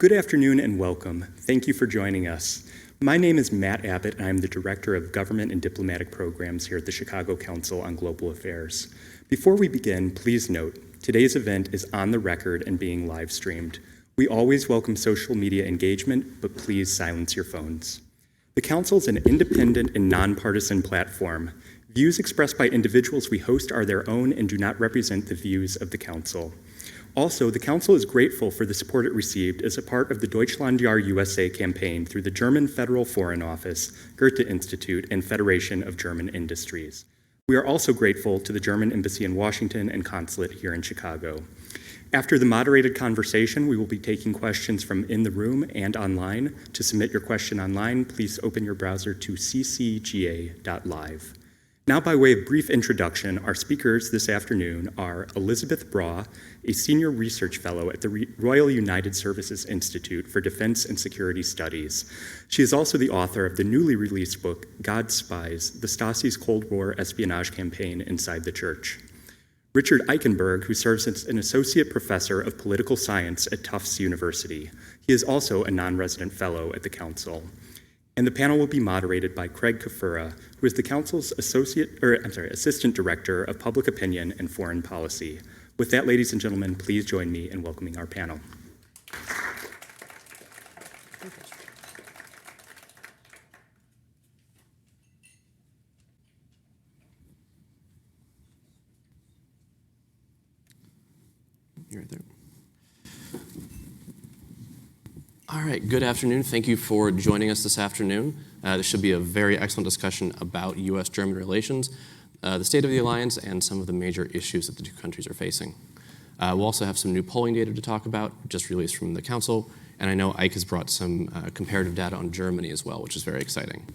Good afternoon and welcome. Thank you for joining us. My name is Matt Abbott, and I'm the Director of Government and Diplomatic Programs here at the Chicago Council on Global Affairs. Before we begin, please note, today's event is on the record and being live streamed. We always welcome social media engagement, but please silence your phones. The Council is an independent and nonpartisan platform. Views expressed by individuals we host are their own and do not represent the views of the Council. Also, the Council is grateful for the support it received as a part of the Deutschlandjahr USA campaign through the German Federal Foreign Office, Goethe Institute, and Federation of German Industries. We are also grateful to the German Embassy in Washington and Consulate here in Chicago. After the moderated conversation, we will be taking questions from in the room and online. To submit your question online, please open your browser to ccga.live. Now, by way of brief introduction, our speakers this afternoon are Elizabeth Braw, a Senior Research Fellow at the Royal United Services Institute for Defense and Security Studies. She is also the author of the newly released book, God's Spies, the Stasi's Cold War Espionage Campaign Inside the Church. Richard Eichenberg, who serves as an Associate Professor of Political Science at Tufts University. He is also a non-resident fellow at the Council. And the panel will be moderated by Craig Kafura, who is the Council's Assistant Director of Public Opinion and Foreign Policy. With that, ladies and gentlemen, please join me in welcoming our panel. You're right there. All right, good afternoon. Thank you for joining us this afternoon. This should be a very excellent discussion about U.S.-German relations, the state of the alliance, and some of the major issues that the two countries are facing. We'll also have some new polling data to talk about, just released from the Council, and I know Ike has brought some comparative data on Germany as well, which is very exciting.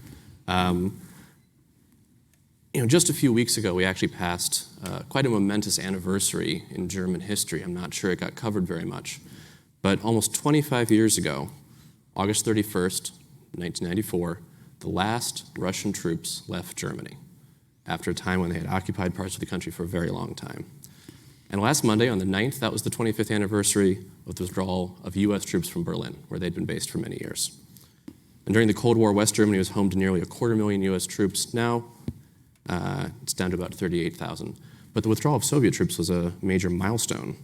Just a few weeks ago, we actually passed quite a momentous anniversary in German history. I'm not sure it got covered very much. But almost 25 years ago, August 31st, 1994, the last Russian troops left Germany after a time when they had occupied parts of the country for a very long time. And last Monday, on the 9th, that was the 25th anniversary of the withdrawal of U.S. troops from Berlin, where they'd been based for many years. And during the Cold War, West Germany was home to nearly 250,000 U.S. troops. Now, it's down to about 38,000. But the withdrawal of Soviet troops was a major milestone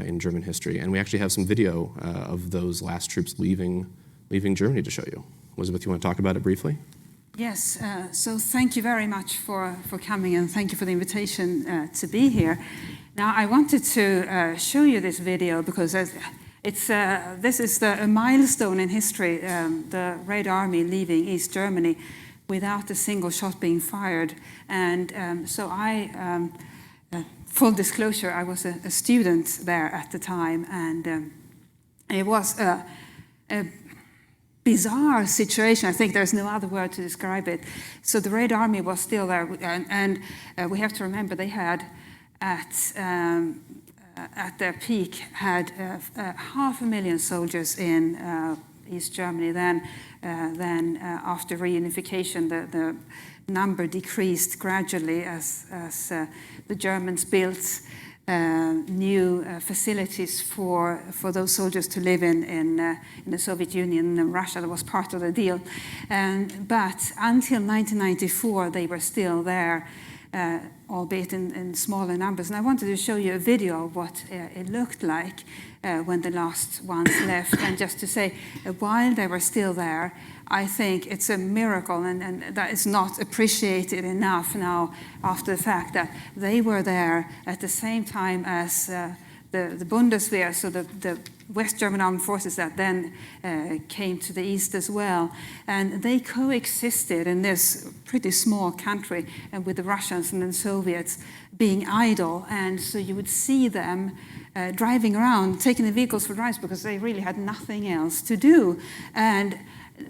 in German history, and we actually have some video of those last troops leaving Germany to show you. Elizabeth, you want to talk about it briefly? Yes, so thank you very much for coming, and thank you for the invitation to be here. Now, I wanted to show you this video because this is a milestone in history, the Red Army leaving East Germany without a single shot being fired. And so full disclosure, I was a student there at the time, and it was a bizarre situation. I think there's no other word to describe it. So the Red Army was still there, and we have to remember they had, at their peak, had 500,000 soldiers in East Germany. Then after reunification, the number decreased gradually as the Germans built new facilities for those soldiers to live in the Soviet Union and Russia. That was part of the deal. But until 1994, they were still there, albeit in smaller numbers. And I wanted to show you a video of what it looked like when the last ones left. And just to say, while they were still there, I think it's a miracle, and that is not appreciated enough now after the fact, that they were there at the same time as the Bundeswehr, so the West German armed forces that then came to the east as well. And they coexisted in this pretty small country, and with the Russians and the Soviets being idle. And so you would see them driving around, taking the vehicles for drives, because they really had nothing else to do. And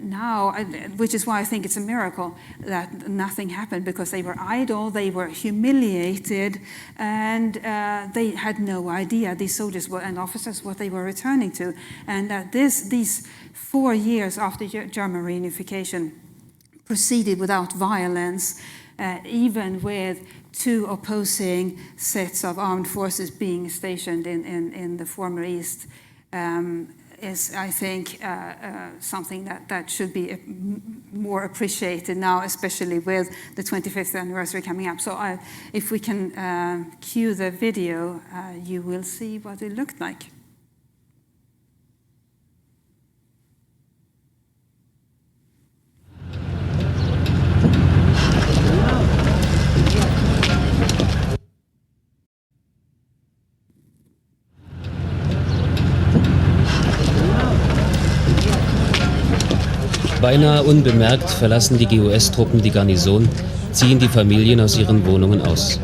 now, which is why I think it's a miracle that nothing happened, because they were idle, they were humiliated, and they had no idea, these soldiers and officers, what they were returning to. And that these 4 years after German reunification proceeded without violence, even with two opposing sets of armed forces being stationed in the former East. is, I think, something that should be more appreciated now, especially with the 25th anniversary coming up. So if we can cue the video, you will see what it looked like. Beinahe unbemerkt verlassen die GUS-Truppen die Garnison, ziehen die Familien aus ihren Wohnungen aus.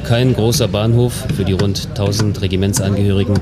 Kein großer Bahnhof für die rund 1000 Regimentsangehörigen.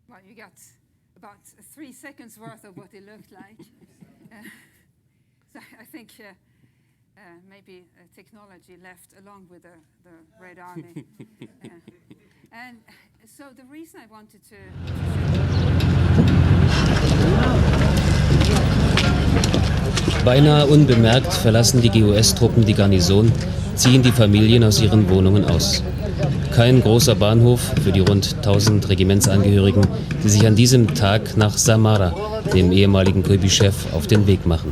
Well, you got about 3 seconds worth of what it looked like. So I think maybe technology left along with the Red Army. And so the reason I wanted to Beinahe unbemerkt verlassen die GUS-Truppen die Garnison, ziehen die Familien aus ihren Wohnungen aus. Kein großer Bahnhof für die rund 1000 Regimentsangehörigen, die sich an diesem Tag nach Samara, dem ehemaligen Kuibyschew, auf den Weg machen.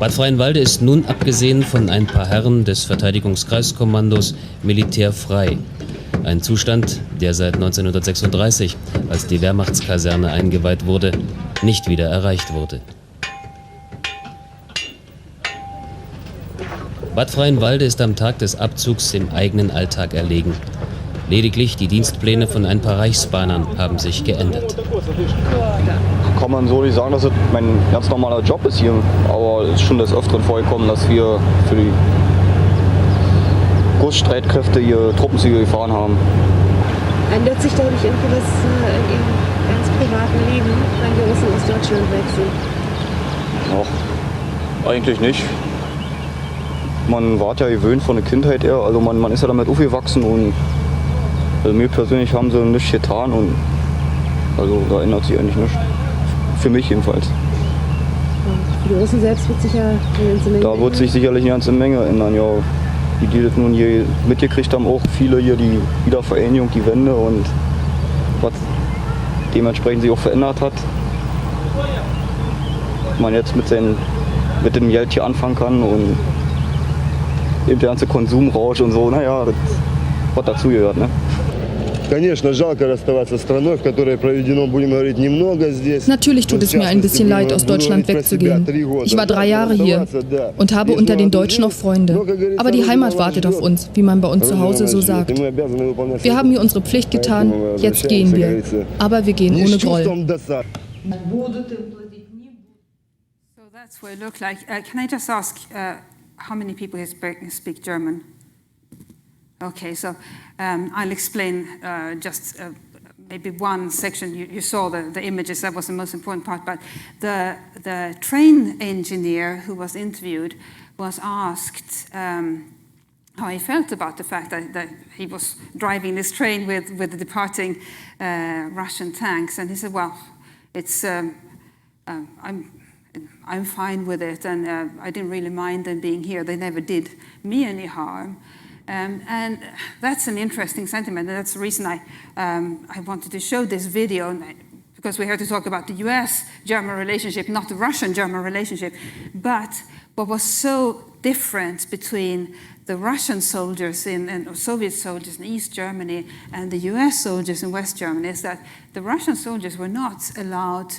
Bad Freienwalde ist nun, abgesehen von ein paar Herren des Verteidigungskreiskommandos, militärfrei. Ein Zustand, der seit 1936, als die Wehrmachtskaserne eingeweiht wurde, nicht wieder erreicht wurde. Bad Freienwalde ist am Tag des Abzugs dem eigenen Alltag erlegen. Lediglich die Dienstpläne von ein paar Reichsbahnern haben sich geändert. Kann man so nicht sagen, dass es mein ganz normaler Job ist hier. Aber es ist schon des Öfteren vorgekommen, dass wir für die Großstreitkräfte hier Truppenzüge gefahren haben. Ändert sich dadurch irgendwas in Ihrem ganz privaten Leben, wenn die Russen aus Deutschland weg sind? Ach, eigentlich nicht. Man war ja gewöhnt von der Kindheit her, also man ist ja damit aufgewachsen und also mir persönlich haben sie nichts getan und also da ändert sich eigentlich nichts. Für mich jedenfalls. Für die Russen selbst wird sich ja eine ganze Menge Da wird sich sicherlich eine ganze Menge ändern, ja. Die das nun hier mitgekriegt haben, auch viele hier, die Wiedervereinigung, die Wende und was dementsprechend sich auch verändert hat. Man jetzt mit dem Geld hier anfangen kann und eben der ganze Konsumrausch und so, naja, das hat dazugehört, ne? Natürlich tut es mir ein bisschen leid, aus Deutschland wegzugehen. Ich war 3 Jahre hier und habe unter den Deutschen noch Freunde. Aber die Heimat wartet auf uns, wie man bei uns zu Hause so sagt. Wir haben hier unsere Pflicht getan, jetzt gehen wir. Aber wir gehen ohne Groll. So that's what it looked like. Can I just ask how many people here speak German? Okay, so I'll explain just maybe one section. You saw the images, that was the most important part, but the train engineer who was interviewed was asked how he felt about the fact that he was driving this train with the departing Russian tanks, and he said, well, it's I'm fine with it, and I didn't really mind them being here. They never did me any harm. And that's an interesting sentiment, and that's the reason I wanted to show this video, because we're here to talk about the US-German relationship, not the Russian-German relationship. But what was so different between the Russian soldiers and Soviet soldiers in East Germany and the US soldiers in West Germany is that the Russian soldiers were not allowed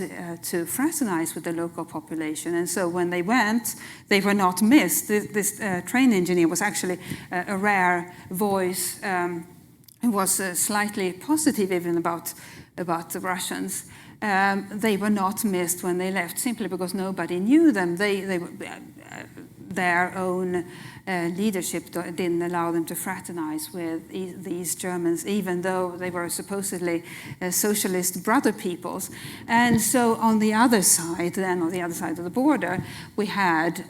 to fraternize with the local population. And so when they went, they were not missed. This train engineer was actually a rare voice who was slightly positive even about the Russians. They were not missed when they left simply because nobody knew them. their own leadership didn't allow them to fraternize with these Germans, even though they were supposedly socialist brother peoples. And so on the other side, then on the other side of the border, we had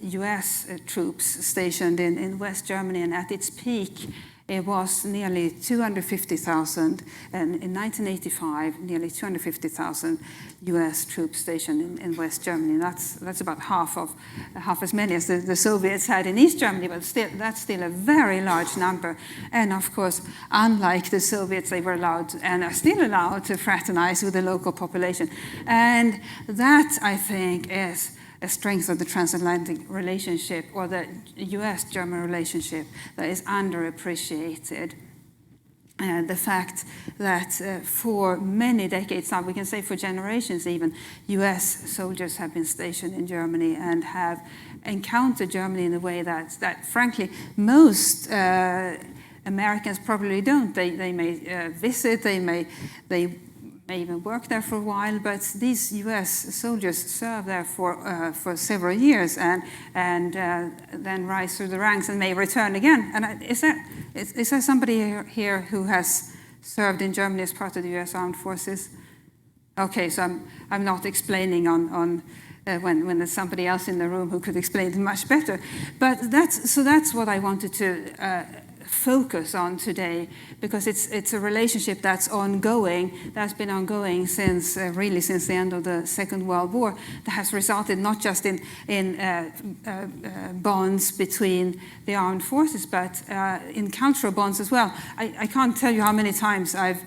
US troops stationed in West Germany, and at its peak, it was nearly 250,000, and in 1985, nearly 250,000 U.S. troops stationed in West Germany. And that's about half as many as the Soviets had in East Germany, but that's still a very large number. And of course, unlike the Soviets, they were allowed and are still allowed to fraternize with the local population. And that, I think, is a strength of the transatlantic relationship, or the US-German relationship, that is underappreciated. The fact that for many decades now, we can say for generations even, US soldiers have been stationed in Germany and have encountered Germany in a way that frankly, most Americans probably don't. They may visit, they may even work there for a while, but these U.S. soldiers serve there for several years and then rise through the ranks and may return again. And is there somebody here who has served in Germany as part of the U.S. Armed Forces? Okay, so I'm not explaining on when there's somebody else in the room who could explain it much better. But that's what I wanted to focus on today, because it's a relationship that's ongoing, that's been ongoing since the end of the Second World War, that has resulted not just in bonds between the armed forces, but in cultural bonds as well. I can't tell you how many times I've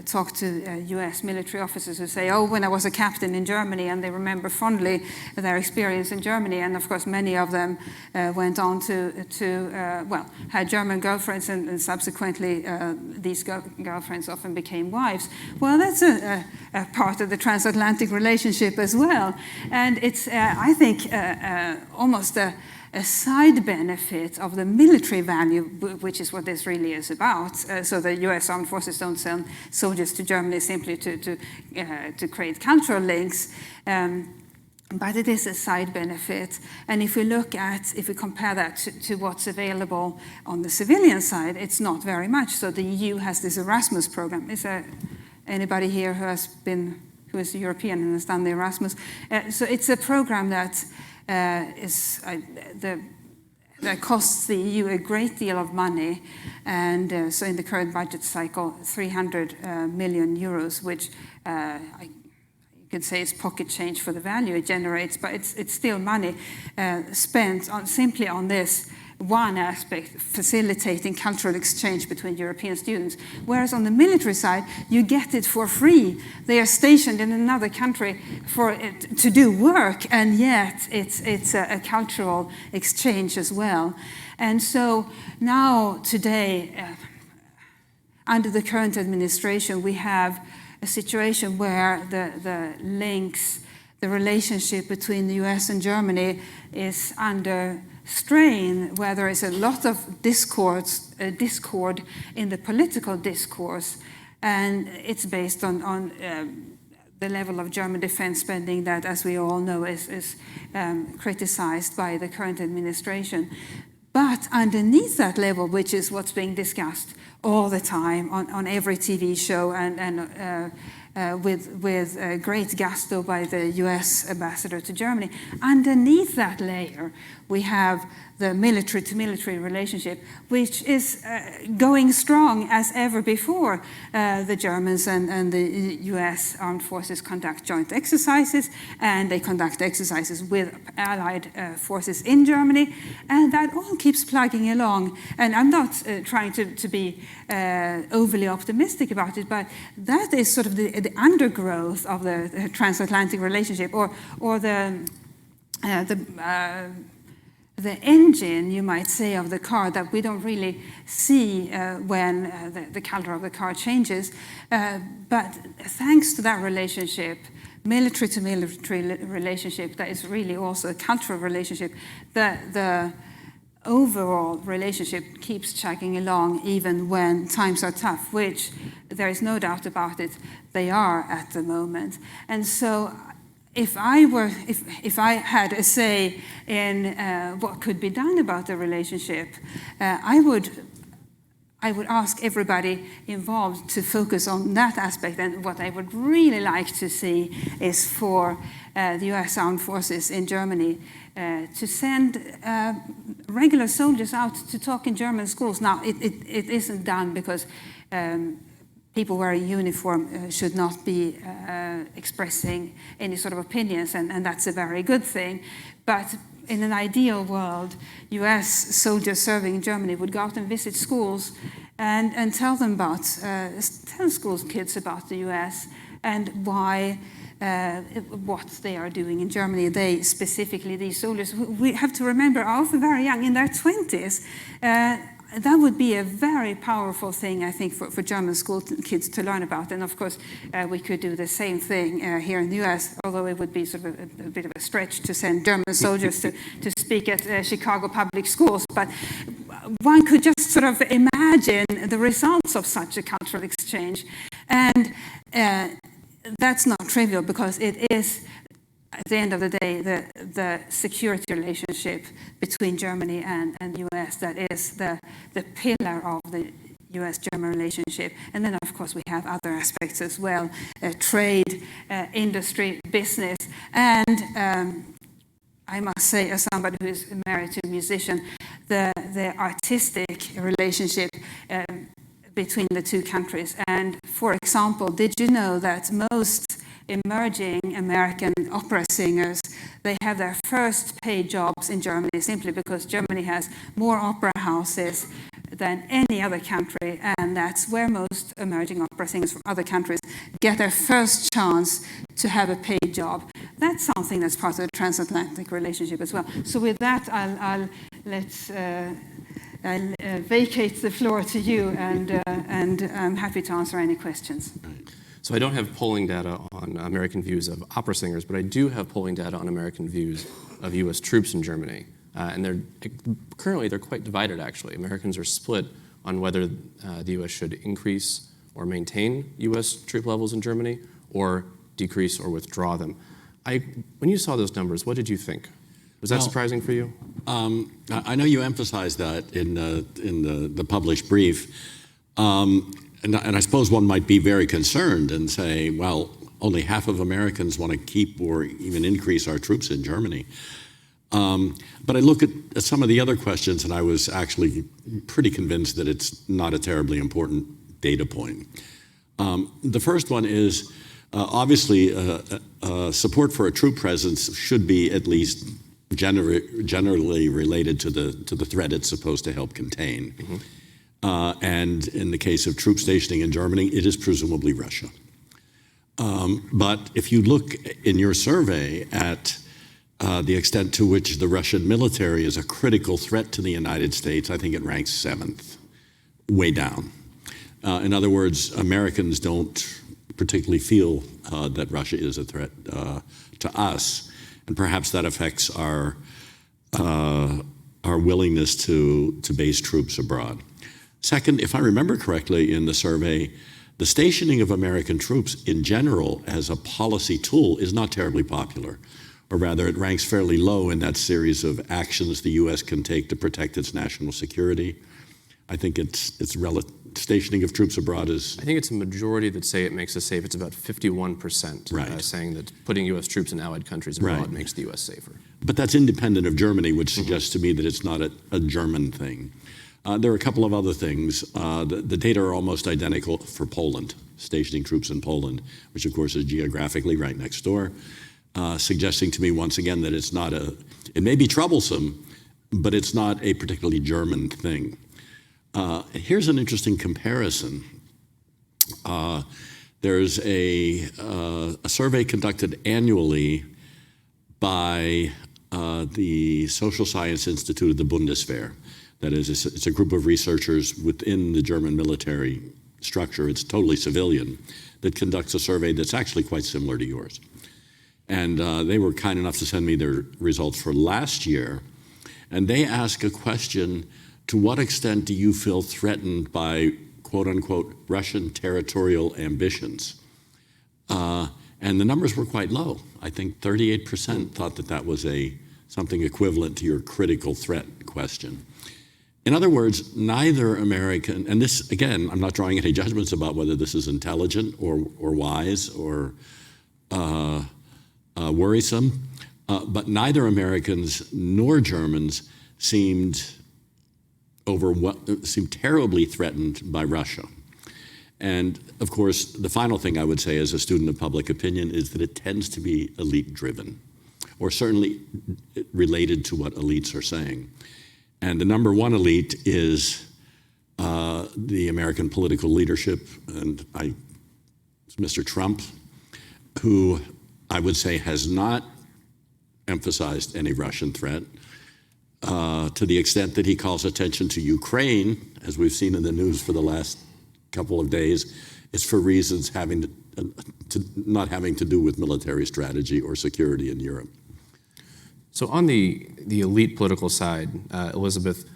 talked to US military officers who say, oh, when I was a captain in Germany, and they remember fondly their experience in Germany. And of course, many of them went on to had German girlfriends, and subsequently these girlfriends often became wives. Well, that's a part of the transatlantic relationship as well. And it's, I think, almost a side benefit of the military value, which is what this really is about. So the U.S. Armed Forces don't send soldiers to Germany simply to create cultural links, but it is a side benefit. And if we compare that to what's available on the civilian side, it's not very much. So the EU has this Erasmus program. Is there anybody here who is European and has done the Erasmus? So it's a program that that costs the EU a great deal of money, and so in the current budget cycle, 300 million euros, which you could say is pocket change for the value it generates, but it's still money spent simply on this one aspect, facilitating cultural exchange between European students. Whereas on the military side, you get it for free. They are stationed in another country to do work, and yet it's a cultural exchange as well. And so now, today, under the current administration, we have a situation where the links, the relationship between the US and Germany is under strain, where there is a lot of discord in the political discourse, and it's based on the level of German defense spending that, as we all know, is criticized by the current administration. But underneath that level, which is what's being discussed all the time on every TV show and with great gusto by the US ambassador to Germany, underneath that layer, we have the military-to-military relationship, which is going strong as ever before. The Germans and the US armed forces conduct joint exercises, and they conduct exercises with allied forces in Germany, and that all keeps plugging along. And I'm not trying to be overly optimistic about it, but that is sort of the undergrowth of the transatlantic relationship, or the engine, you might say, of the car that we don't really see when the color of the car changes. But thanks to that relationship, military-to-military relationship, that is really also a cultural relationship, the overall relationship keeps chugging along even when times are tough, which there is no doubt about it, they are at the moment. And so if I had a say in what could be done about the relationship, I would ask everybody involved to focus on that aspect. And what I would really like to see is for the US Armed Forces in Germany to send regular soldiers out to talk in German schools. Now, it isn't done because people wearing uniform should not be expressing any sort of opinions, and that's a very good thing. But in an ideal world, US soldiers serving in Germany would go out and visit schools and tell them about, tell school kids about the US and why, what they are doing in Germany. They, specifically these soldiers, we have to remember, are often very young, in their 20s. That would be a very powerful thing, I think, for German school kids to learn about. And of course, we could do the same thing here in the US, although it would be sort of a bit of a stretch to send German soldiers to speak at Chicago public schools. But one could just sort of imagine the results of such a cultural exchange. And that's not trivial, because it is, at the end of the day, the security relationship between Germany and the US that is the pillar of the US-German relationship. And then, of course, we have other aspects as well, trade, industry, business. And I must say, as somebody who is married to a musician, the artistic relationship between the two countries. And for example, did you know that most emerging American opera singers, they have their first paid jobs in Germany simply because Germany has more opera houses than any other country, and that's where most emerging opera singers from other countries get their first chance to have a paid job. That's something that's part of the transatlantic relationship as well. So with that, I'll vacate the floor to you, and I'm happy to answer any questions. So I don't have polling data on American views of opera singers, but I do have polling data on American views of U.S. troops in Germany. And currently they're quite divided, actually. Americans are split on whether the U.S. should increase or maintain U.S. troop levels in Germany, or decrease or withdraw them. When you saw those numbers, what did you think? Was that surprising for you? I know you emphasized that in the published brief. And I suppose one might be very concerned and say, well, only half of Americans want to keep or even increase our troops in Germany. But I look at some of the other questions, and I was actually pretty convinced that it's not a terribly important data point. The first one is, obviously, support for a troop presence should be at least generally related to the threat it's supposed to help contain. Mm-hmm. And in the case of troop stationing in Germany, it is presumably Russia. But if you look in your survey at the extent to which the Russian military is a critical threat to the United States, I think it ranks 7th, way down. In other words, Americans don't particularly feel that Russia is a threat to us, and perhaps that affects our willingness to base troops abroad. Second, if I remember correctly in the survey, the stationing of American troops in general as a policy tool is not terribly popular, or rather it ranks fairly low in that series of actions the U.S. can take to protect its national security. I think stationing of troops abroad is... I think it's a majority that say it makes us safe. It's about 51% right. Saying that putting U.S. troops in allied countries abroad makes the U.S. safer. But that's independent of Germany, which suggests to me that it's not a German thing. There are a couple of other things. The data are almost identical for Poland, stationing troops in Poland, which of course is geographically right next door, suggesting to me once again that it may be troublesome, but it's not a particularly German thing. Here's an interesting comparison. There's a survey conducted annually by the Social Science Institute of the Bundeswehr. That is, it's a group of researchers within the German military structure. It's totally civilian, that conducts a survey that's actually quite similar to yours. And they were kind enough to send me their results for last year. And they ask a question: to what extent do you feel threatened by, quote unquote, Russian territorial ambitions? And the numbers were quite low. I think 38% thought that that was something equivalent to your critical threat question. In other words, neither American, and this, again, I'm not drawing any judgments about whether this is intelligent or wise or worrisome, but neither Americans nor Germans seemed terribly threatened by Russia. And of course, the final thing I would say as a student of public opinion is that it tends to be elite-driven, or certainly related to what elites are saying. And the number one elite is the American political leadership, and it's Mr. Trump, who I would say has not emphasized any Russian threat to the extent that he calls attention to Ukraine, as we've seen in the news for the last couple of days. It's for reasons not having to do with military strategy or security in Europe. So on the elite political side, Elizabeth,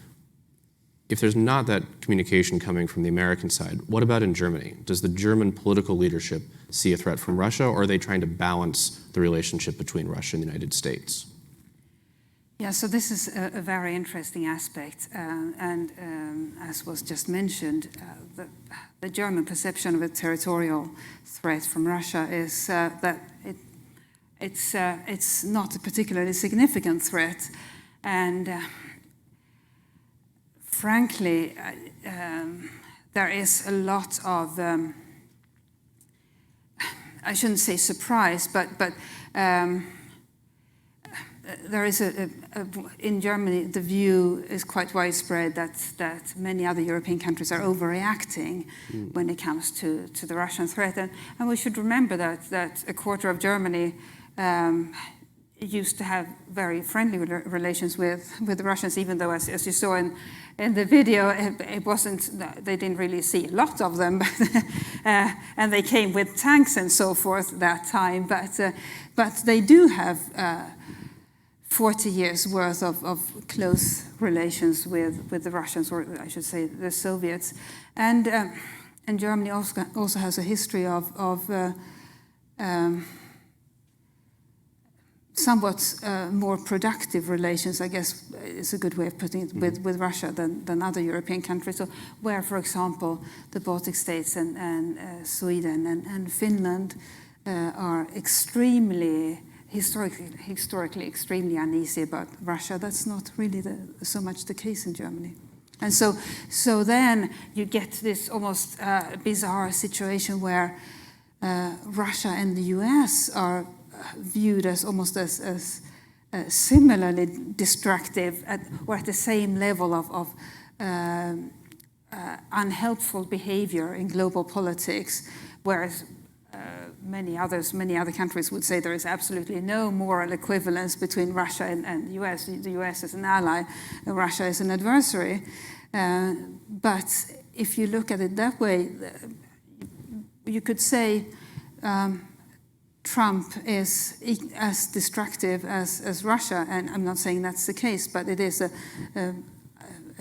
if there's not that communication coming from the American side, what about in Germany? Does the German political leadership see a threat from Russia, or are they trying to balance the relationship between Russia and the United States? Yeah, so this is a very interesting aspect, and as was just mentioned, the German perception of a territorial threat from Russia is that it's not a particularly significant threat, and frankly, there is a lot of I shouldn't say surprise, but there is in Germany, the view is quite widespread that many other European countries are overreacting when it comes to the Russian threat. And we should remember that a quarter of Germany used to have very friendly relations with the Russians, even though, as you saw in the video, it wasn't, they didn't really see a lot of them, and they came with tanks and so forth that time. But they do have 40 years worth of close relations with the Russians, or I should say the Soviets. And Germany also has a history of somewhat more productive relations, I guess is a good way of putting it, with Russia than other European countries. So where, for example, the Baltic states and Sweden and Finland are extremely historically extremely uneasy about Russia. That's not really so much the case in Germany. And so then you get this almost bizarre situation where Russia and the US are viewed as almost as similarly destructive or at the same level of unhelpful behavior in global politics, whereas many other countries would say there is absolutely no moral equivalence between Russia and the US. The US is an ally, and Russia is an adversary. But if you look at it that way, you could say Trump is as destructive as Russia, and I'm not saying that's the case, but it is a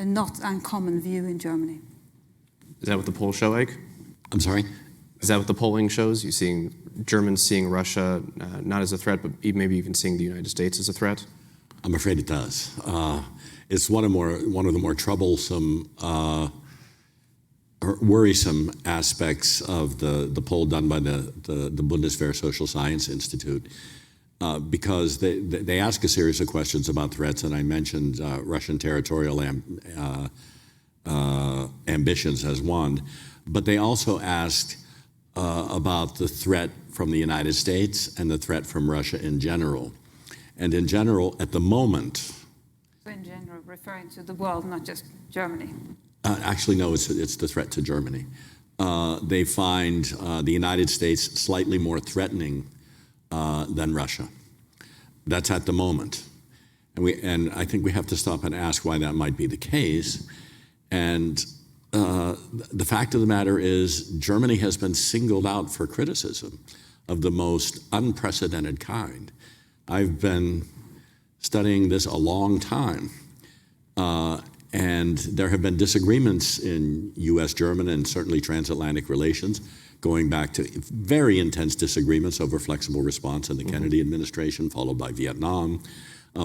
not uncommon view in Germany. Is that what the polls show, Ike? I'm sorry? Is that what the polling shows? You seeing Germans seeing Russia not as a threat, but maybe even seeing the United States as a threat? I'm afraid it does. It's one of the more troublesome or worrisome aspects of the poll done by the Bundeswehr Social Science Institute, because they ask a series of questions about threats, and I mentioned Russian territorial ambitions as one, but they also asked about the threat from the United States and the threat from Russia in general. And in general, at the moment... So in general, referring to the world, not just Germany. Actually, no, it's the threat to Germany. They find the United States slightly more threatening than Russia. That's at the moment. And I think we have to stop and ask why that might be the case. And the fact of the matter is Germany has been singled out for criticism of the most unprecedented kind. I've been studying this a long time, And there have been disagreements in U.S.-German and certainly transatlantic relations, going back to very intense disagreements over flexible response in the Kennedy administration, followed by Vietnam,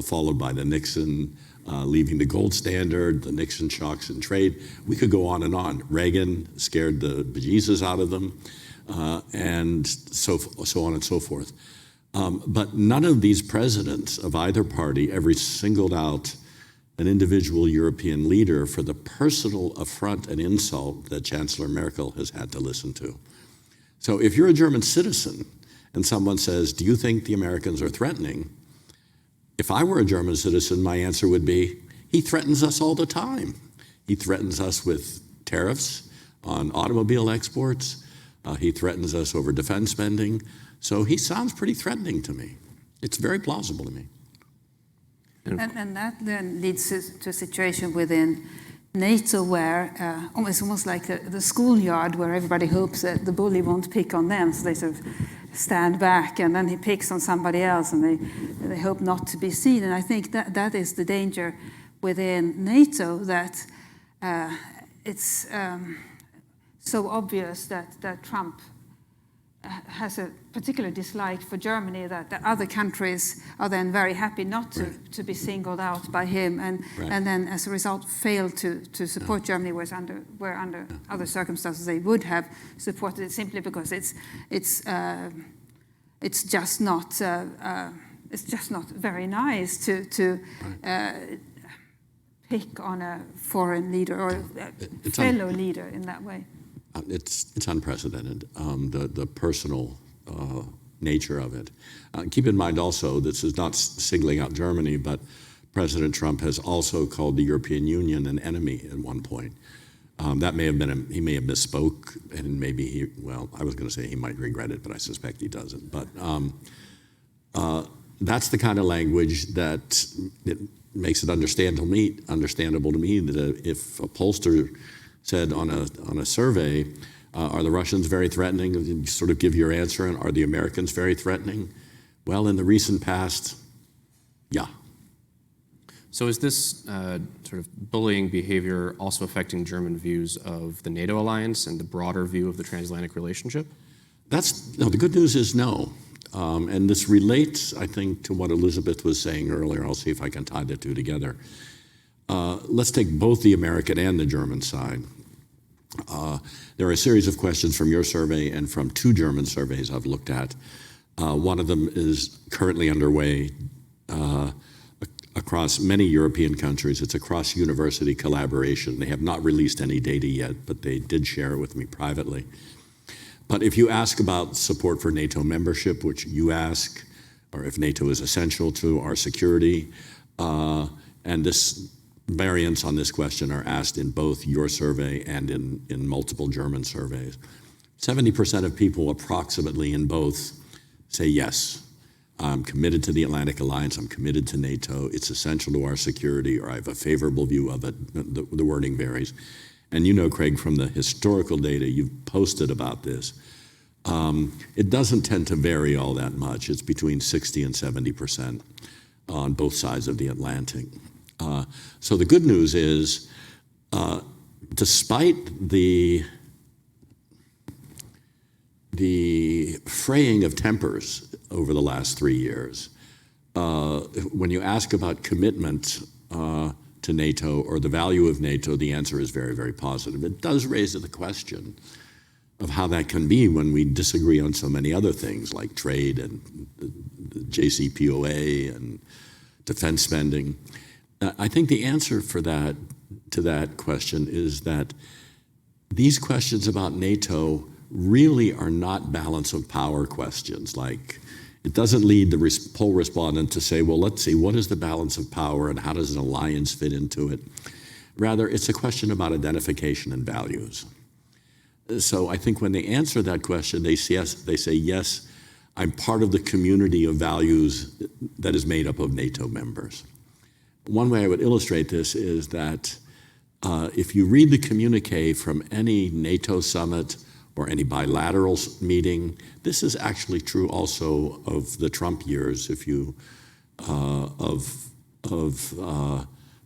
followed by the Nixon leaving the gold standard, the Nixon shocks in trade. We could go on and on. Reagan scared the bejesus out of them, and so on and so forth. But none of these presidents of either party ever singled out an individual European leader for the personal affront and insult that Chancellor Merkel has had to listen to. So if you're a German citizen and someone says, do you think the Americans are threatening? If I were a German citizen, my answer would be, he threatens us all the time. He threatens us with tariffs on automobile exports. He threatens us over defense spending. So he sounds pretty threatening to me. It's very plausible to me. And that then leads to a situation within NATO where it's almost like the schoolyard where everybody hopes that the bully won't pick on them, so they sort of stand back, and then he picks on somebody else, and they hope not to be seen. And I think that is the danger within NATO, that it's so obvious that Trump has a particular dislike for Germany, that the other countries are then very happy not to be singled out by him, and then as a result fail to support Germany, where under other circumstances they would have supported it, simply because it's just not very nice to pick on a foreign leader or a fellow leader in that way. It's unprecedented, the personal nature of it. Keep in mind also, this is not singling out Germany, but President Trump has also called the European Union an enemy at one point. That may have been, he may have misspoke, and maybe I was going to say he might regret it, but I suspect he doesn't. But that's the kind of language that it makes it understandable to me that if a pollster said on a survey, are the Russians very threatening? And you sort of give your answer, and are the Americans very threatening? Well, in the recent past, yeah. So is this sort of bullying behavior also affecting German views of the NATO alliance and the broader view of the transatlantic relationship? The good news is no. And this relates, I think, to what Elizabeth was saying earlier. I'll see if I can tie the two together. Let's take both the American and the German side. There are a series of questions from your survey and from two German surveys I've looked at. One of them is currently underway across many European countries. It's a cross-university collaboration. They have not released any data yet, but they did share it with me privately. But if you ask about support for NATO membership, which you ask, or if NATO is essential to our security, and this variants on this question are asked in both your survey and in multiple German surveys. 70% of people approximately in both say yes. I'm committed to the Atlantic Alliance, I'm committed to NATO, it's essential to our security, or I have a favorable view of it. The wording varies. And you know, Craig, from the historical data you've posted about this, it doesn't tend to vary all that much. It's between 60 and 70% on both sides of the Atlantic. So the good news is, despite the fraying of tempers over the last 3 years, when you ask about commitment to NATO or the value of NATO, the answer is very, very positive. It does raise the question of how that can be when we disagree on so many other things like trade and the JCPOA and defense spending. I think the answer to that question is that these questions about NATO really are not balance of power questions. Like, it doesn't lead the poll respondent to say, well, let's see, what is the balance of power and how does an alliance fit into it? Rather, it's a question about identification and values. So I think when they answer that question, they say, yes, I'm part of the community of values that is made up of NATO members. One way I would illustrate this is that if you read the communique from any NATO summit or any bilateral meeting, this is actually true also of the Trump years. If you of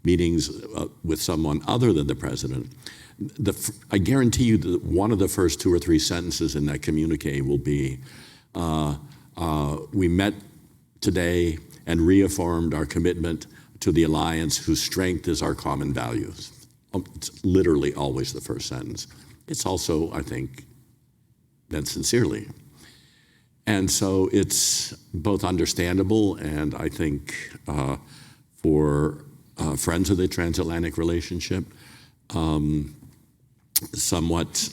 meetings with someone other than the president, I guarantee you that one of the first 2 or 3 sentences in that communique will be, we met today and reaffirmed our commitment to the alliance whose strength is our common values. It's literally always the first sentence. It's also, I think, meant sincerely. And so it's both understandable and I think for friends of the transatlantic relationship, somewhat,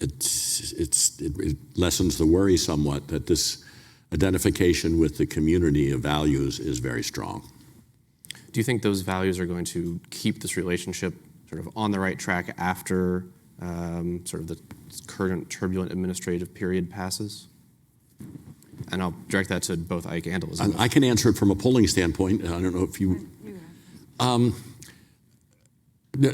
it lessens the worry somewhat that this identification with the community of values is very strong. Do you think those values are going to keep this relationship sort of on the right track after sort of the current turbulent administrative period passes? And I'll direct that to both Ike and Elizabeth. I can answer it from a polling standpoint. I don't know if you...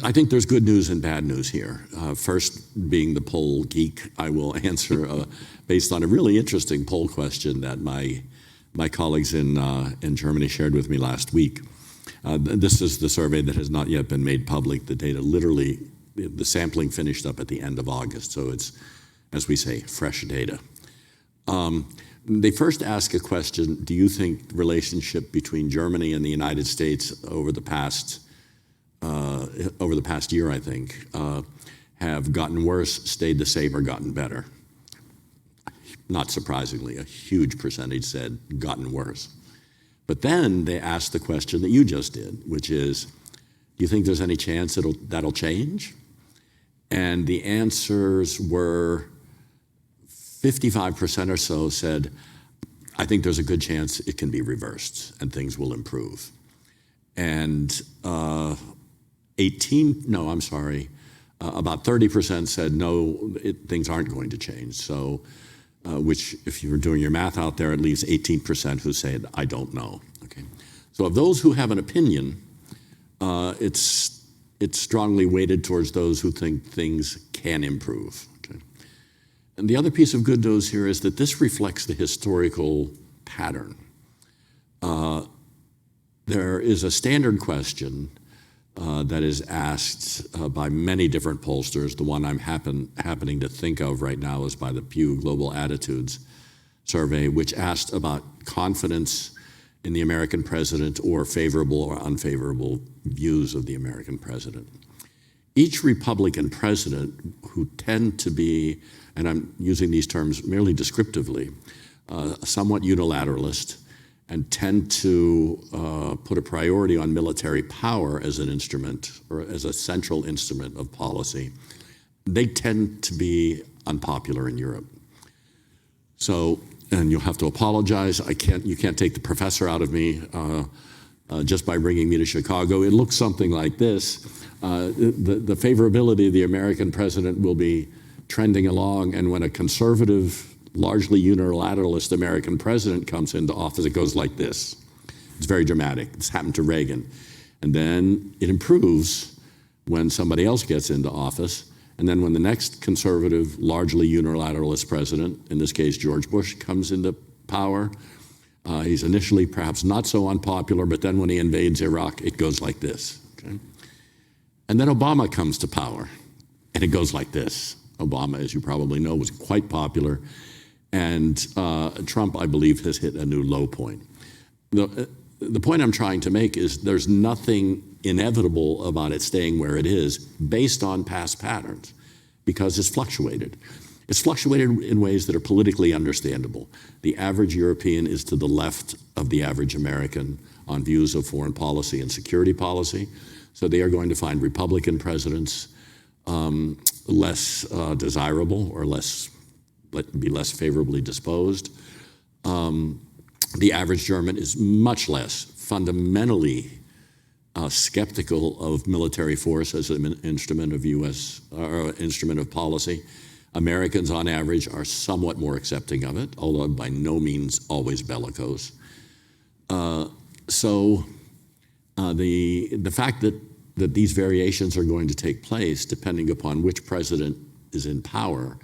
I think there's good news and bad news here. First, being the poll geek, I will answer based on a really interesting poll question that my colleagues in Germany shared with me last week. This is the survey that has not yet been made public. The data literally, the sampling finished up at the end of August, so it's, as we say, fresh data. They first ask a question, do you think the relationship between Germany and the United States over the past year, I think, have gotten worse, stayed the same, or gotten better? Not surprisingly, a huge percentage said gotten worse. But then they asked the question that you just did, which is, do you think there's any chance that'll change? And the answers were 55% or so said, I think there's a good chance it can be reversed and things will improve. And about 30% said no, things aren't going to change. So, which if you were doing your math out there, it leaves 18% who said, I don't know. Okay. So of those who have an opinion, it's strongly weighted towards those who think things can improve. Okay. And the other piece of good news here is that this reflects the historical pattern. There is a standard question that is asked by many different pollsters. The one I'm happening to think of right now is by the Pew Global Attitudes survey, which asked about confidence in the American president or favorable or unfavorable views of the American president. Each Republican president who tend to be, and I'm using these terms merely descriptively, somewhat unilateralist and tend to put a priority on military power as an instrument or as a central instrument of policy, they tend to be unpopular in Europe. So, and you'll have to apologize, you can't take the professor out of me just by bringing me to Chicago. It looks something like this. The favorability of the American president will be trending along, and when a conservative, largely unilateralist American president comes into office, it goes like this. It's very dramatic. It's happened to Reagan. And then it improves when somebody else gets into office. And then when the next conservative, largely unilateralist president, in this case George Bush, comes into power, he's initially perhaps not so unpopular, but then when he invades Iraq, it goes like this. Okay? And then Obama comes to power, and it goes like this. Obama, as you probably know, was quite popular. And Trump, I believe, has hit a new low point. The point I'm trying to make is there's nothing inevitable about it staying where it is based on past patterns, because it's fluctuated. It's fluctuated in ways that are politically understandable. The average European is to the left of the average American on views of foreign policy and security policy. So they are going to find Republican presidents less desirable or be less favorably disposed. The average German is much less fundamentally skeptical of military force as an instrument of instrument of policy. Americans, on average, are somewhat more accepting of it, although by no means always bellicose. So the fact that these variations are going to take place depending upon which president is in power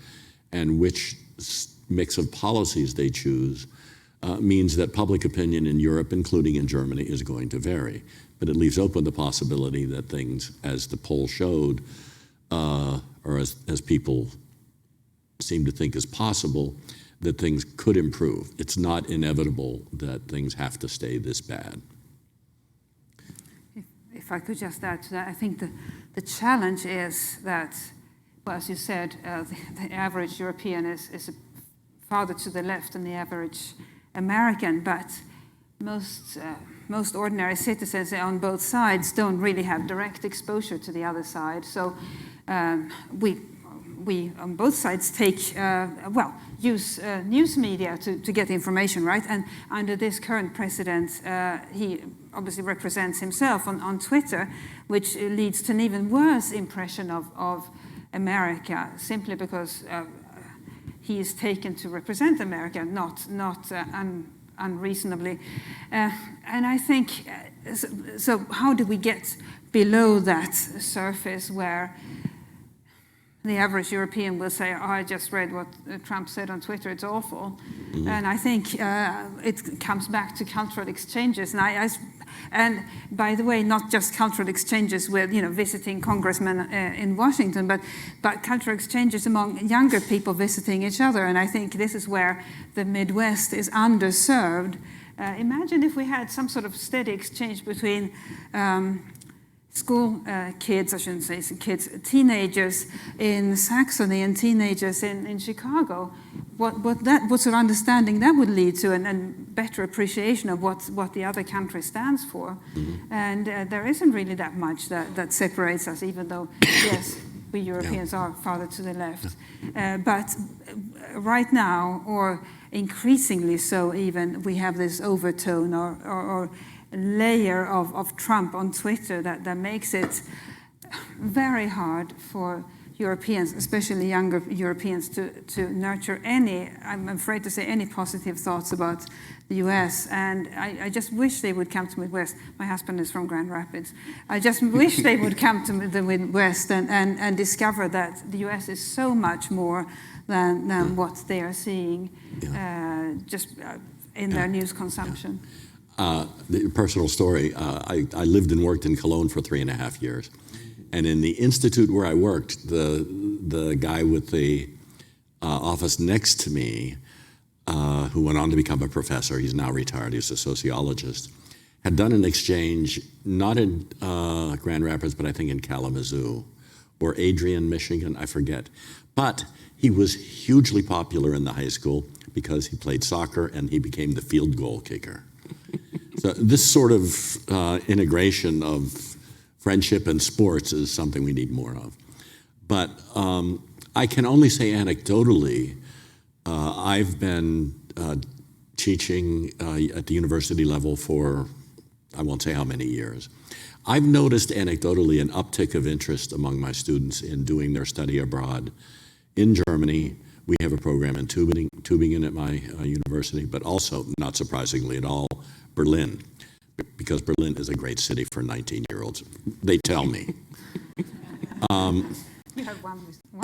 and which mix of policies they choose means that public opinion in Europe, including in Germany, is going to vary. But it leaves open the possibility that things, as the poll showed, or as people seem to think is possible, that things could improve. It's not inevitable that things have to stay this bad. If I could just add to that, I think the challenge is that, well, as you said, the average European is farther to the left than the average American, but most ordinary citizens on both sides don't really have direct exposure to the other side. So we on both sides use news media to get information, right? And under this current president, he obviously represents himself on Twitter, which leads to an even worse impression of America, simply because he is taken to represent America, not unreasonably. And I think, so how do we get below that surface where the average European will say, oh, I just read what Trump said on Twitter, it's awful. Mm-hmm. And I think it comes back to cultural exchanges. And by the way, not just cultural exchanges with visiting congressmen in Washington, but cultural exchanges among younger people visiting each other. And I think this is where the Midwest is underserved. Imagine if we had some sort of steady exchange between school kids, I shouldn't say kids, teenagers in Saxony and teenagers in Chicago, what sort of understanding that would lead to, and better appreciation of what the other country stands for. Mm-hmm. And there isn't really that much that separates us, even though, yes, we Europeans are farther to the left. But right now, or increasingly so even, we have this overtone or layer of Trump on Twitter that makes it very hard for Europeans, especially younger Europeans, to nurture any, I'm afraid to say, any positive thoughts about the US. And I just wish they would come to Midwest. My husband is from Grand Rapids. I just wish they would come to the Midwest and discover that the US is so much more than what they are seeing in their news consumption. The personal story, I lived and worked in Cologne for 3.5 years. And in the institute where I worked, the guy with the office next to me, who went on to become a professor, he's now retired, he's a sociologist, had done an exchange, not in Grand Rapids, but I think in Kalamazoo, or Adrian, Michigan, I forget. But he was hugely popular in the high school because he played soccer and he became the field goal kicker. So this sort of integration of friendship and sports is something we need more of. But I can only say anecdotally, I've been teaching at the university level for, I won't say how many years. I've noticed anecdotally an uptick of interest among my students in doing their study abroad in Germany. We have a program in Tübingen at my university, but also, not surprisingly at all, Berlin, because Berlin is a great city for 19-year-olds. They tell me. You have one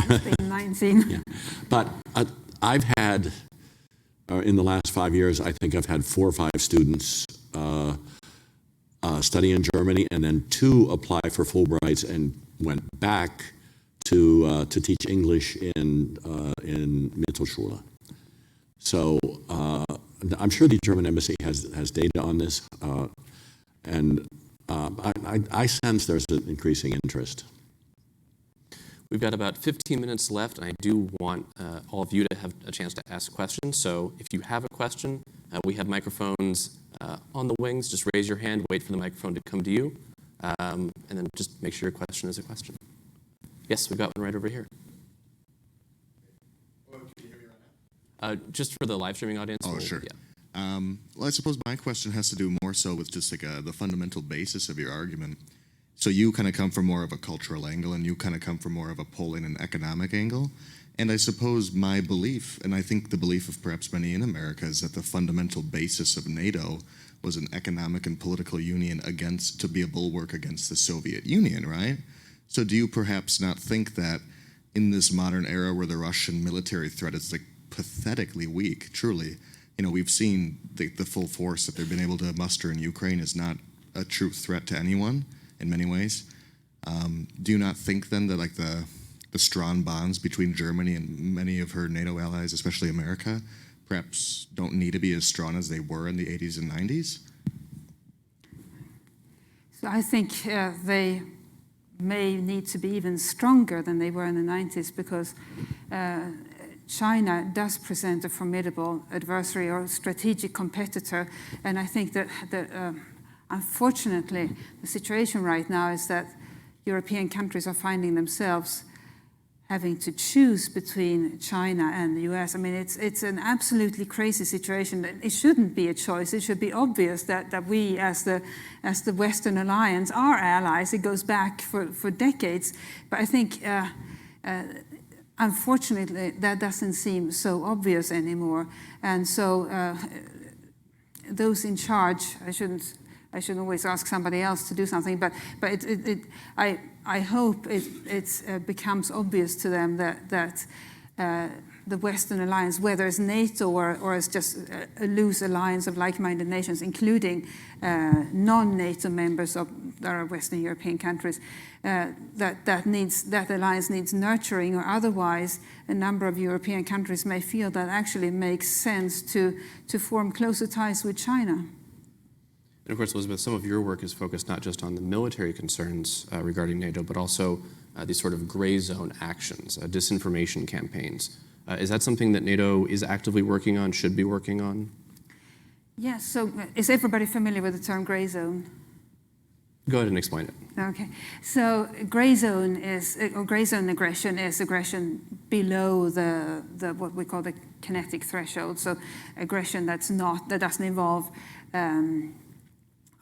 been 19. Yeah. But I've had, in the last 5 years, I think I've had 4 or 5 students study in Germany, and then 2 apply for Fulbrights and went back to teach English in Mittelschule. So I'm sure the German embassy has data on this, and I sense there's an increasing interest. We've got about 15 minutes left, and I do want all of you to have a chance to ask questions. So if you have a question, we have microphones on the wings. Just raise your hand, wait for the microphone to come to you, and then just make sure your question is a question. Yes, we've got one right over here. Can you hear me right now? Just for the live streaming audience. Oh, sure. Yeah. Well, I suppose my question has to do more so with just like the fundamental basis of your argument. So you kind of come from more of a cultural angle, and you kind of come from more of a polling and economic angle. And I suppose my belief, and I think the belief of perhaps many in America, is that the fundamental basis of NATO was an economic and political union to be a bulwark against the Soviet Union, right? So do you perhaps not think that in this modern era where the Russian military threat is like pathetically weak, truly, we've seen the full force that they've been able to muster in Ukraine is not a true threat to anyone in many ways. Do you not think then that like the strong bonds between Germany and many of her NATO allies, especially America, perhaps don't need to be as strong as they were in the 80s and 90s? So I think they may need to be even stronger than they were in the 90s because China does present a formidable adversary or strategic competitor. And I think that unfortunately, the situation right now is that European countries are finding themselves having to choose between China and the US. I mean, it's an absolutely crazy situation. It shouldn't be a choice. It should be obvious that we, as the Western alliance, are allies. It goes back for decades. But I think, unfortunately, that doesn't seem so obvious anymore. And so those in charge, I shouldn't always ask somebody else to do something, but I hope it becomes obvious to them that the Western alliance, whether it's NATO or it's just a loose alliance of like-minded nations, including non-NATO members that are Western European countries, that alliance needs nurturing, or otherwise a number of European countries may feel that actually makes sense to form closer ties with China. And of course, Elizabeth, some of your work is focused not just on the military concerns regarding NATO, but also these sort of gray zone actions, disinformation campaigns. Is that something that NATO is actively working on, should be working on? Yes, so is everybody familiar with the term gray zone? Go ahead and explain it. Okay, so gray zone aggression is aggression below the what we call the kinetic threshold. So aggression that doesn't involve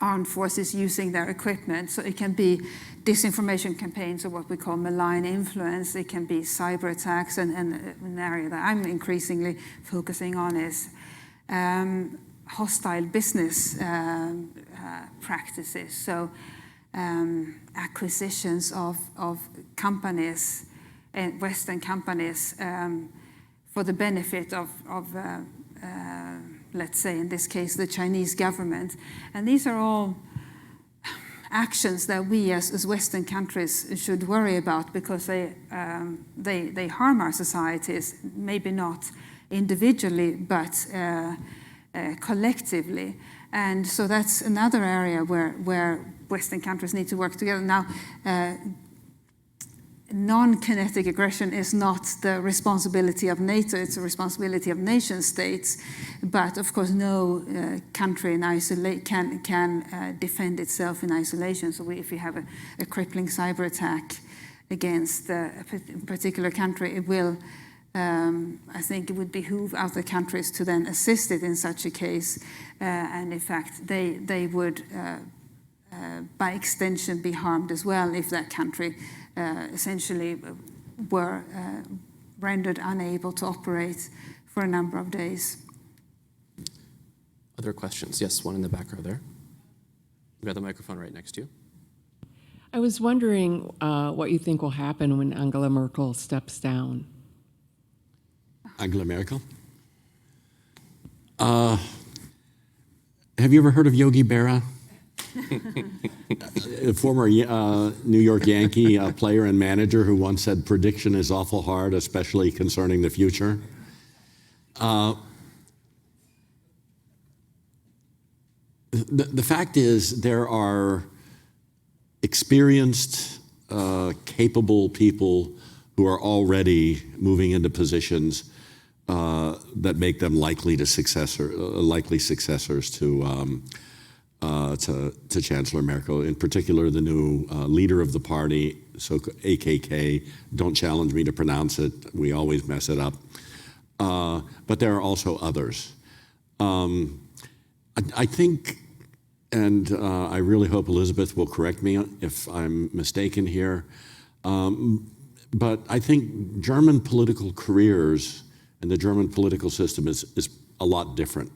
armed forces using their equipment. So it can be disinformation campaigns or what we call malign influence. It can be cyber attacks, and an area that I'm increasingly focusing on is hostile business practices. So acquisitions of companies, Western companies, for the benefit of let's say in this case, the Chinese government. And these are all actions that we as Western countries should worry about because they harm our societies, maybe not individually, but collectively. And so that's another area where Western countries need to work together. Now, non-kinetic aggression is not the responsibility of NATO, it's the responsibility of nation states. But of course, no country can defend itself in isolation. So if you have a crippling cyber attack against a particular country, it will, I think it would behoove other countries to then assist it in such a case. And in fact, they would, by extension, be harmed as well if that country essentially were rendered unable to operate for a number of days. Other questions? Yes, one in the back row there. We've got the microphone right next to you. I was wondering what you think will happen when Angela Merkel steps down. Angela Merkel? Have you ever heard of Yogi Berra? A former New York Yankee player and manager who once said prediction is awful hard, especially concerning the future. The fact is there are experienced, capable people who are already moving into positions that make them likely successors to Chancellor Merkel, in particular the new leader of the party, so AKK. Don't challenge me to pronounce it. We always mess it up. But there are also others. I think, and I really hope Elizabeth will correct me if I'm mistaken here, but I think German political careers and the German political system is a lot different.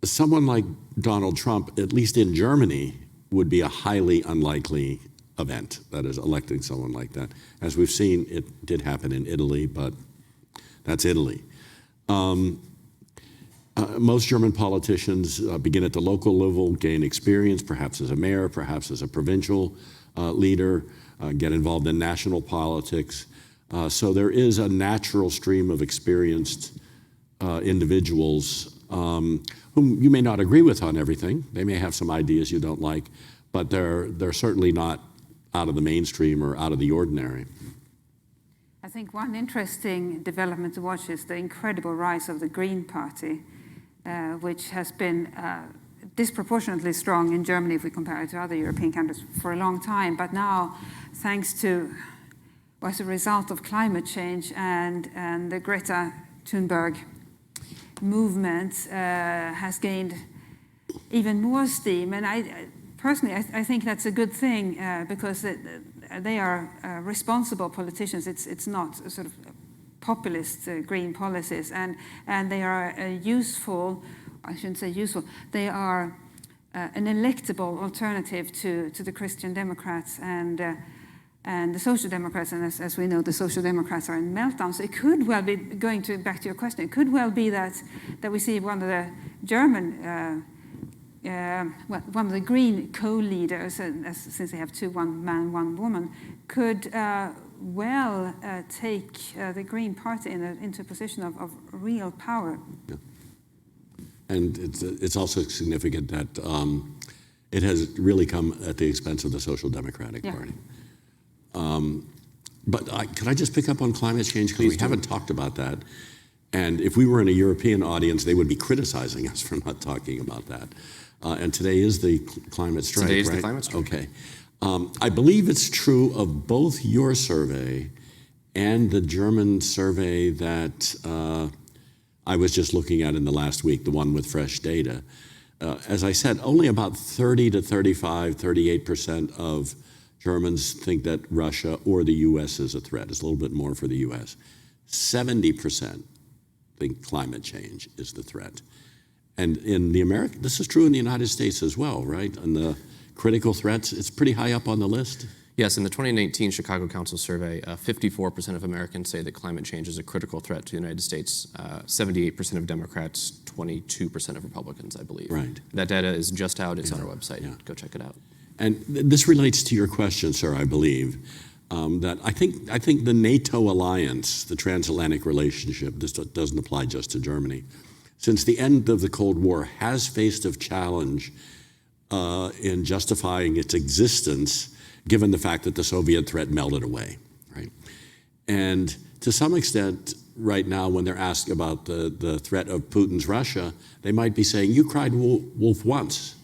Someone like Donald Trump, at least in Germany, would be a highly unlikely event, that is, electing someone like that. As we've seen, it did happen in Italy, but that's Italy. Most German politicians begin at the local level, gain experience, perhaps as a mayor, perhaps as a provincial leader, get involved in national politics. So there is a natural stream of experienced individuals whom you may not agree with on everything. They may have some ideas you don't like, but they're certainly not out of the mainstream or out of the ordinary. I think one interesting development to watch is the incredible rise of the Green Party, which has been disproportionately strong in Germany if we compare it to other European countries for a long time. But now, thanks to, or as a result of climate change and the Greta Thunberg movement, has gained even more steam. And I personally think that's a good thing because they are responsible politicians. It's not sort of populist green policies, and they are useful. I shouldn't say useful. They are an electable alternative to the Christian Democrats and the Social Democrats. And as we know, the Social Democrats are in meltdown. So it could well be, back to your question, it could well be that we see one of the German one of the Green co-leaders, since they have two, one man, one woman, could take the Green Party into a position of real power. Yeah. And it's also significant that it has really come at the expense of the Social Democratic Party. But could I just pick up on climate change? Because we haven't talked about that. And if we were in a European audience, they would be criticizing us for not talking about that. And today is the climate strike, Today is right? the climate strike. Okay. I believe it's true of both your survey and the German survey that I was just looking at in the last week, the one with fresh data. As I said, only about 30 to 35, 38% of Germans think that Russia or the U.S. is a threat. It's a little bit more for the U.S. 70% think climate change is the threat. And in the this is true in the United States as well, right? And the critical threats, it's pretty high up on the list. Yes, in the 2019 Chicago Council survey, 54% of Americans say that climate change is a critical threat to the United States. 78% of Democrats, 22% of Republicans, I believe. Right. That data is just out. It's on our website. Yeah. Go check it out. And this relates to your question, sir, I believe, that I think the NATO alliance, the transatlantic relationship, this doesn't apply just to Germany, since the end of the Cold War has faced a challenge in justifying its existence, given the fact that the Soviet threat melted away, right? And to some extent, right now, when they're asked about the threat of Putin's Russia, they might be saying, you cried wolf once.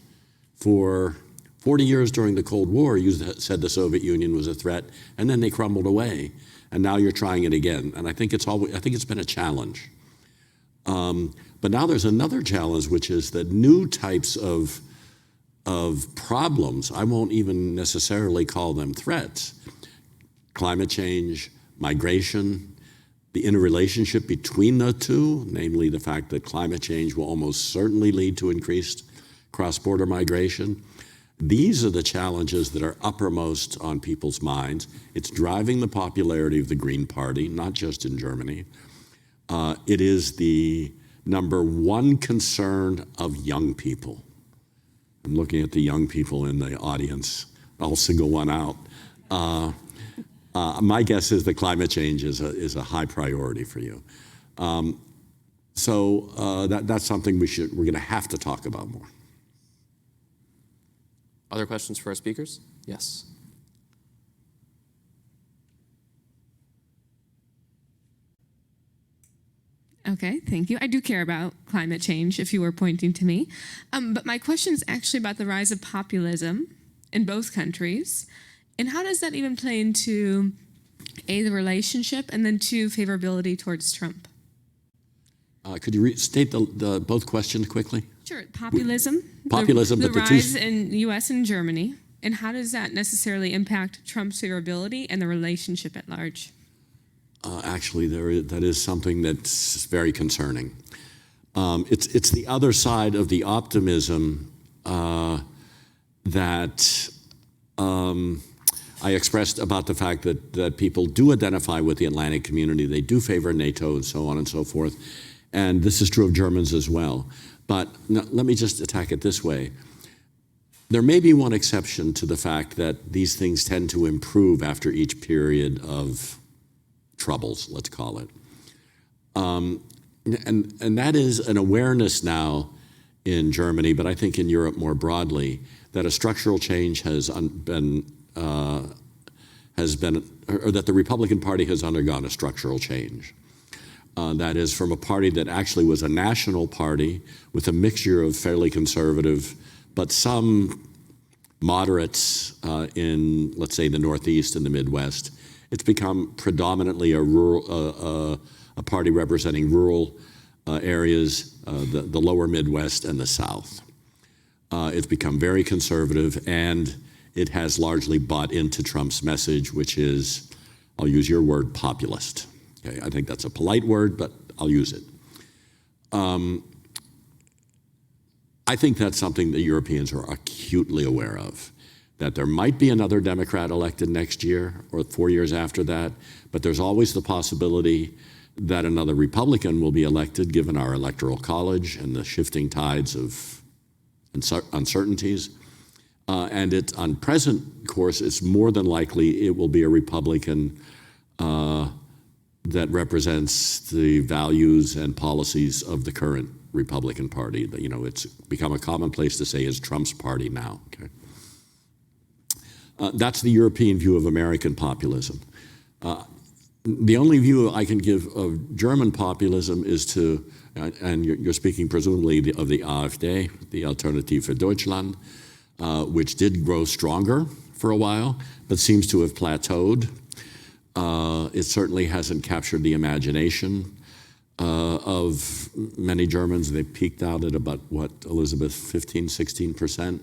For 40 years during the Cold War, you said the Soviet Union was a threat, and then they crumbled away, and now you're trying it again. And I think it's been a challenge. But now there's another challenge, which is that new types of problems, I won't even necessarily call them threats, climate change, migration, the interrelationship between the two, namely the fact that climate change will almost certainly lead to increased cross-border migration. These are the challenges that are uppermost on people's minds. It's driving the popularity of the Green Party, not just in Germany. It is the number one concern of young people. I'm looking at the young people in the audience. I'll single one out. My guess is that climate change is a high priority for you. So that's something we're going to have to talk about more. Other questions for our speakers? Yes. Okay, thank you. I do care about climate change, if you were pointing to me. But my question is actually about the rise of populism in both countries. And how does that even play into, A, the relationship, and then 2, favorability towards Trump? Could you restate the both questions quickly? Sure. Populism. Populism, the but the rise in the U.S. and Germany. And how does that necessarily impact Trump's favorability and the relationship at large? Actually, that is something that's very concerning. It's the other side of the optimism that I expressed about the fact that people do identify with the Atlantic community. They do favor NATO and so on and so forth. And this is true of Germans as well. But let me just attack it this way. There may be one exception to the fact that these things tend to improve after each period of troubles, let's call it. And that is an awareness now in Germany, but I think in Europe more broadly, that a structural change has been, or that the Republican Party has undergone a structural change. That is, from a party that actually was a national party with a mixture of fairly conservative, but some moderates in, let's say, the Northeast and the Midwest. It's become predominantly a party representing rural areas, the lower Midwest and the South. It's become very conservative, and it has largely bought into Trump's message, which is, I'll use your word, populist. Okay, I think that's a polite word, but I'll use it. I think that's something that Europeans are acutely aware of, that there might be another Democrat elected next year or 4 years after that, but there's always the possibility that another Republican will be elected given our electoral college and the shifting tides of uncertainties. And on present course, it's more than likely it will be a Republican that represents the values and policies of the current Republican Party. You know, it's become a commonplace to say is Trump's party now. Okay? That's the European view of American populism. The only view I can give of German populism is to, and you're speaking presumably of the AfD, the Alternative für Deutschland, which did grow stronger for a while, but seems to have plateaued. It certainly hasn't captured the imagination of many Germans. They peaked out at about, what, Elizabeth, 15, 16%.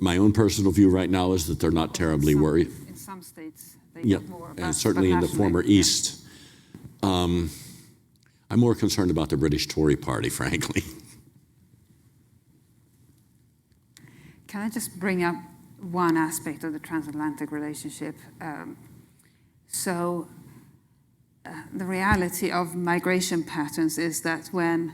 My own personal view right now is that they're not terribly worried. In some states, they Yeah, get more. and certainly in the former East. I'm more concerned about the British Tory party, frankly. Can I just bring up one aspect of the transatlantic relationship? The reality of migration patterns is that when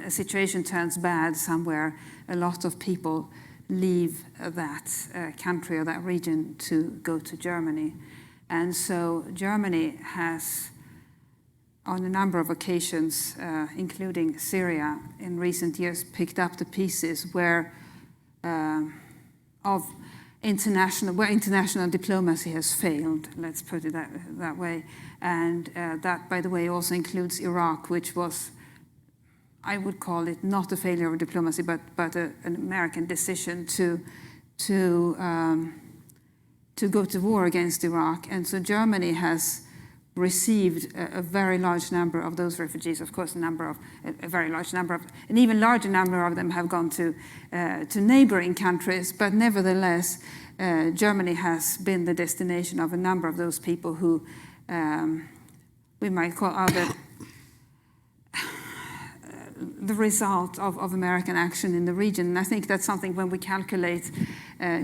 a situation turns bad somewhere, a lot of people leave that country or that region to go to Germany. And so Germany has, on a number of occasions, including Syria, in recent years, picked up the pieces where international diplomacy has failed, let's put it that way. And that, by the way, also includes Iraq, which was, I would call it not a failure of diplomacy, but an American decision to go to war against Iraq. And so Germany has received a very large number of those refugees. Of course, a very large number of, an even larger number of them have gone to neighboring countries. But nevertheless, Germany has been the destination of a number of those people who we might call the result of American action in the region. And I think that's something when we calculate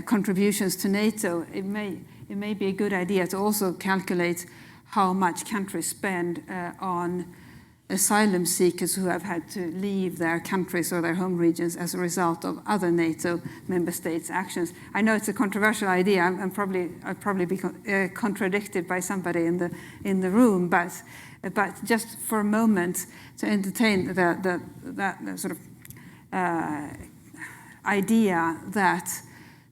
contributions to NATO, it may be a good idea to also calculate how much countries spend on asylum seekers who have had to leave their countries or their home regions as a result of other NATO member states' actions. I know it's a controversial idea. I'll probably be contradicted by somebody in the room, but just for a moment to entertain that sort of idea that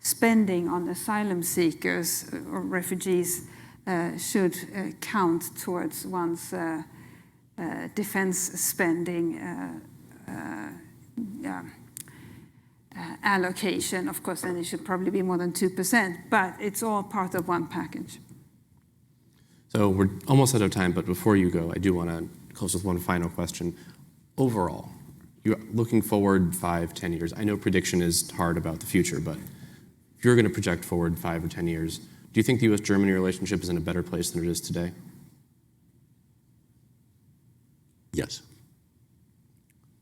spending on asylum seekers or refugees should count towards one's defense spending allocation. Of course, then it should probably be more than 2%, but it's all part of one package. So we're almost out of time, but before you go, I do want to close with one final question. Overall, you're looking forward 5, 10 years. I know prediction is hard about the future, but if you're going to project forward 5 or 10 years, do you think the U.S.-Germany relationship is in a better place than it is today? Yes.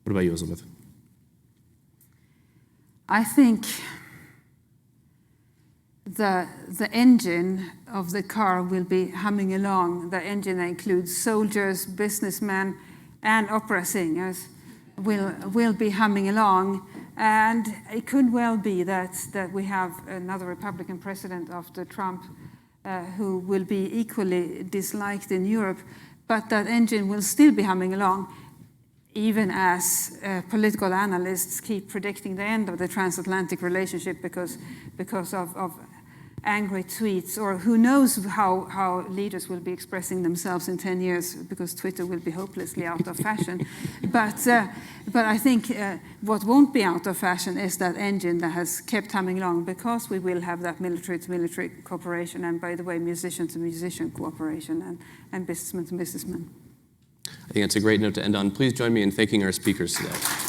What about you, Elizabeth? I think the engine of the car will be humming along. The engine that includes soldiers, businessmen, and opera singers will be humming along. And it could well be that we have another Republican president after Trump who will be equally disliked in Europe, but that engine will still be humming along, even as political analysts keep predicting the end of the transatlantic relationship because of angry tweets, or who knows how leaders will be expressing themselves in 10 years because Twitter will be hopelessly out of fashion. But I think what won't be out of fashion is that engine that has kept humming along, because we will have that military-to-military cooperation, and by the way, musician-to-musician cooperation, and businessman-to-businessman. I think that's a great note to end on. Please join me in thanking our speakers today.